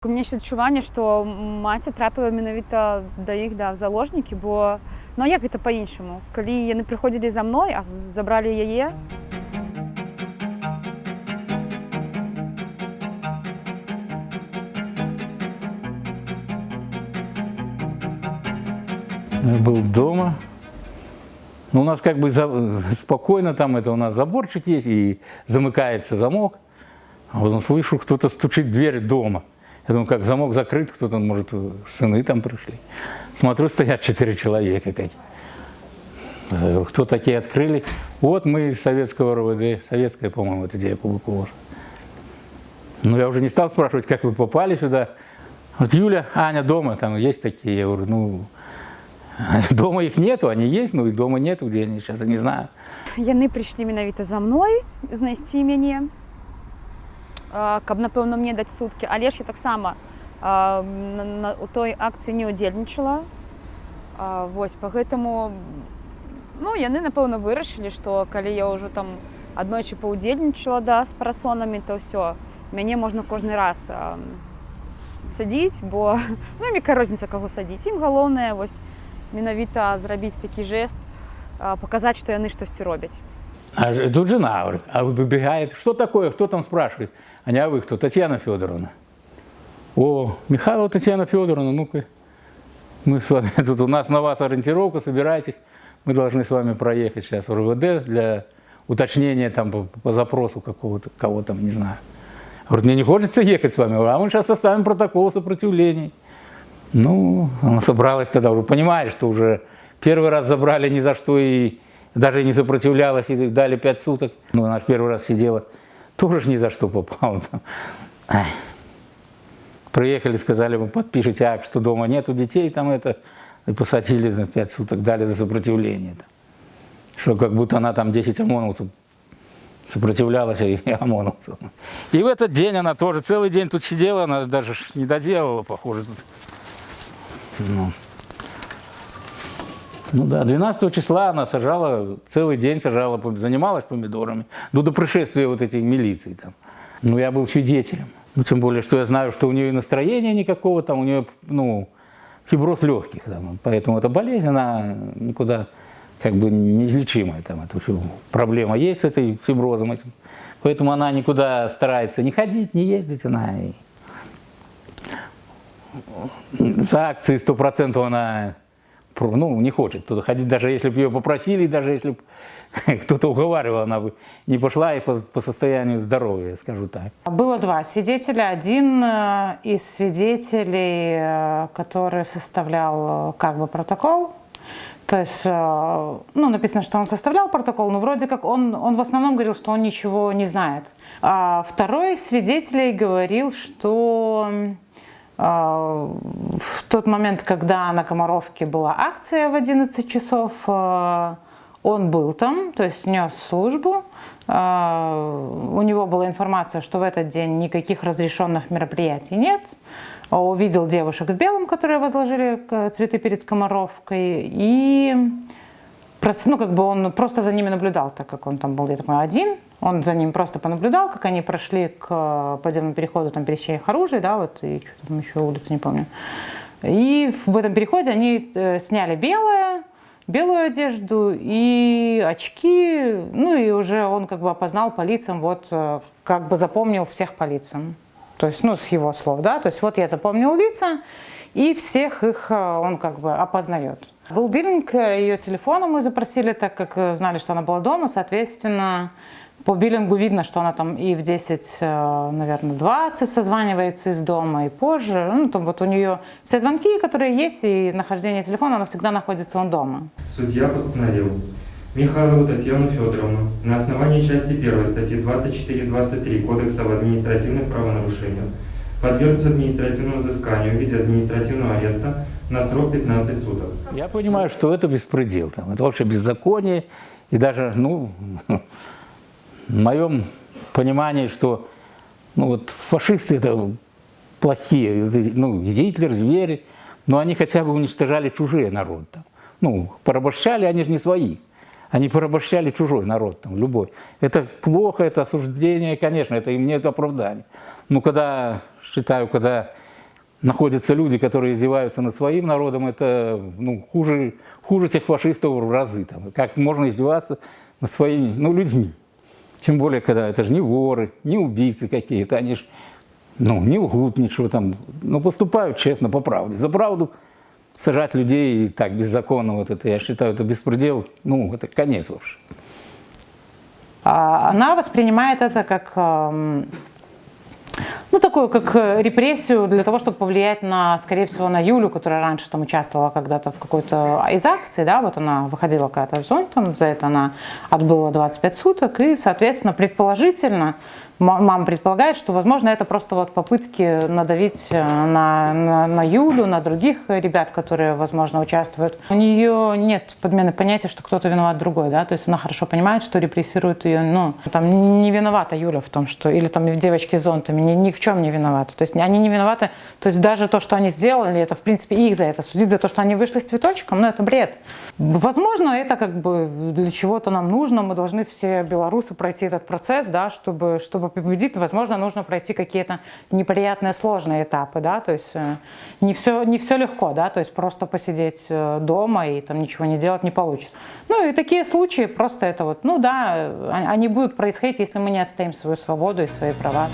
У мяне ёсць адчуванне, што маці трапіла менавіта да іх в заложнікі, бо ну як гэта па-іншаму? Калі яны прыходзілі за мной, а забралі яе. Я был дома. Ну, у нас как бы спокойно, там это у нас заборчик есть, и замыкается замок. А потом слышу, кто-то стучит в дверь дома. Я думаю, как замок закрыт, кто-то, может, сыны там пришли. Смотрю, стоят 4 человека какие. Кто такие открыли? Вот мы из советского РОВД, советская, по-моему, это где я Кубыкова. Ну, я уже не стал спрашивать, как вы попали сюда. Вот Юля, Аня дома, там есть такие. Я говорю, ну, дома их нету, они есть, но их дома нету, где они сейчас, я не знаю. Яны прыйшлі менавіта за мной знайсці мяне, каб, напэўна, мне даць суткі. Але ж я таксама у той акцыі не ўдзельнічала. Вось, пагэтаму, ну, яны, напэўна, вырашылі, што калі я ўжо там аднойчы паўдзельнічала, да, з парасонамі, то ўсё, мяне можна кожны раз садзіць, бо, ну, яка розніца, каго садзіць. Ім галоўнае, вось, менавіта зрабіць такі жест, показать, что яны штосьці робяць. А тут жена говорит, а выбегает, что такое, кто там спрашивает? А вы кто? Татьяна Федоровна. О, Михайлова Татьяна Федоровна, ну-ка, мы с вами, тут у нас на вас ориентировка, собирайтесь, мы должны с вами проехать сейчас в РОВД для уточнения там по запросу какого-то, кого там, не знаю. Говорит, мне не хочется ехать с вами, а мы сейчас составим протокол сопротивления. Ну, она собралась тогда, уже понимает, что уже первый раз забрали ни за что и даже не сопротивлялась, и дали 5 суток. Ну, она первый раз сидела, тоже ж ни за что попала. Приехали, сказали, вы подпишите акт, что дома нету детей, там это, и посадили на 5 суток, дали за сопротивление. Что как будто она там 10 ОМОНовцев сопротивлялась, и ОМОНовцев. И в этот день она тоже целый день тут сидела, она даже не доделала, похоже. Ну да, 12 числа она сажала, целый день сажала, занималась помидорами, до пришествия вот этих милиций там. Ну, я был свидетелем. Ну, тем более, что я знаю, что у нее и настроения никакого, там у нее, ну, фиброз легких, там, поэтому эта болезнь, она никуда как бы неизлечимая, там, это все, проблема есть с этой фиброзом этим. Поэтому она никуда старается не ходить, не ездить, она и за акции 100% она, ну, не хочет туда ходить, даже если бы ее попросили, даже если бы кто-то уговаривал, она бы не пошла и по состоянию здоровья, скажу так. Было 2 свидетеля. Один из свидетелей, который составлял как бы протокол, то есть, ну, написано, что он составлял протокол, но вроде как он в основном говорил, что он ничего не знает. А второй из свидетелей говорил, что в тот момент, когда на Комаровке была акция в 11 часов, он был там, то есть нес службу. У него была информация, что в этот день никаких разрешенных мероприятий нет. Увидел девушек в белом, которые возложили цветы перед Комаровкой. И ну, как бы он просто за ними наблюдал, так как он там был, я так понимаю, один. Он за ним просто понаблюдал, как они прошли к подземному переходу, там пересечение их оружия, да, вот, и что там еще улицы, не помню. И в этом переходе они сняли белую одежду и очки, ну и уже он как бы опознал по лицам, вот, как бы запомнил всех по лицам. То есть, ну, с его слов, да, то есть вот я запомнил лица, и всех их он как бы опознает. Был биллинг, ее телефона мы запросили, так как знали, что она была дома, соответственно, по биллингу видно, что она там и в 10, наверное, 20 созванивается из дома, и позже. Ну, там вот у нее все звонки, которые есть, и нахождение телефона, она всегда находится он дома. Судья постановил Михайлову Татьяну Федоровну на основании части 1 статьи 24-23 Кодекса об административных правонарушениях подвергнуть административному взысканию в виде административного ареста на срок 15 суток. Я понимаю, что это беспредел, там, это вообще беззаконие, и даже, ну, в моем понимании, что, ну, вот фашисты это плохие, ну, Гитлер, звери, но они хотя бы уничтожали чужие народы, там. Ну, порабощали, они же не свои. Они порабощали чужой народ, там, любой. Это плохо, это осуждение, конечно, это им нет оправдания. Но когда, считаю, когда находятся люди, которые издеваются над своим народом, это ну, хуже тех фашистов в разы. Там. Как можно издеваться над своими людьми? Тем более, когда это же не воры, не убийцы какие-то, они же не лгут ничего там, поступают честно, по правде. За правду сажать людей и так беззаконно, вот это, я считаю, это беспредел, это конец вообще. Она воспринимает это как, такую, как репрессию для того, чтобы повлиять скорее всего, на Юлю, которая раньше там участвовала когда-то в какой-то из акций, да, вот она выходила когда-то с зонтом, за это она отбыла 25 суток, и, соответственно, предположительно, мама предполагает, что, возможно, это просто вот попытки надавить на Юлю, на других ребят, которые, возможно, участвуют. У нее нет подмены понятия, что кто-то виноват другой, да, то есть она хорошо понимает, что репрессируют ее, там не виновата Юля в том, что, или там девочки с зонтами, ни в чем не виноваты, то есть они не виноваты, то есть даже то, что они сделали, это, в принципе, их за это судить, за то, что они вышли с цветочком, это бред. Возможно, это как бы для чего-то нам нужно, мы должны все белорусы пройти этот процесс, да, чтобы победить, возможно, нужно пройти какие-то неприятные, сложные этапы, да, то есть не все легко, да, то есть просто посидеть дома и там ничего не делать не получится. И такие случаи просто это они будут происходить, если мы не отстоим свою свободу и свои права.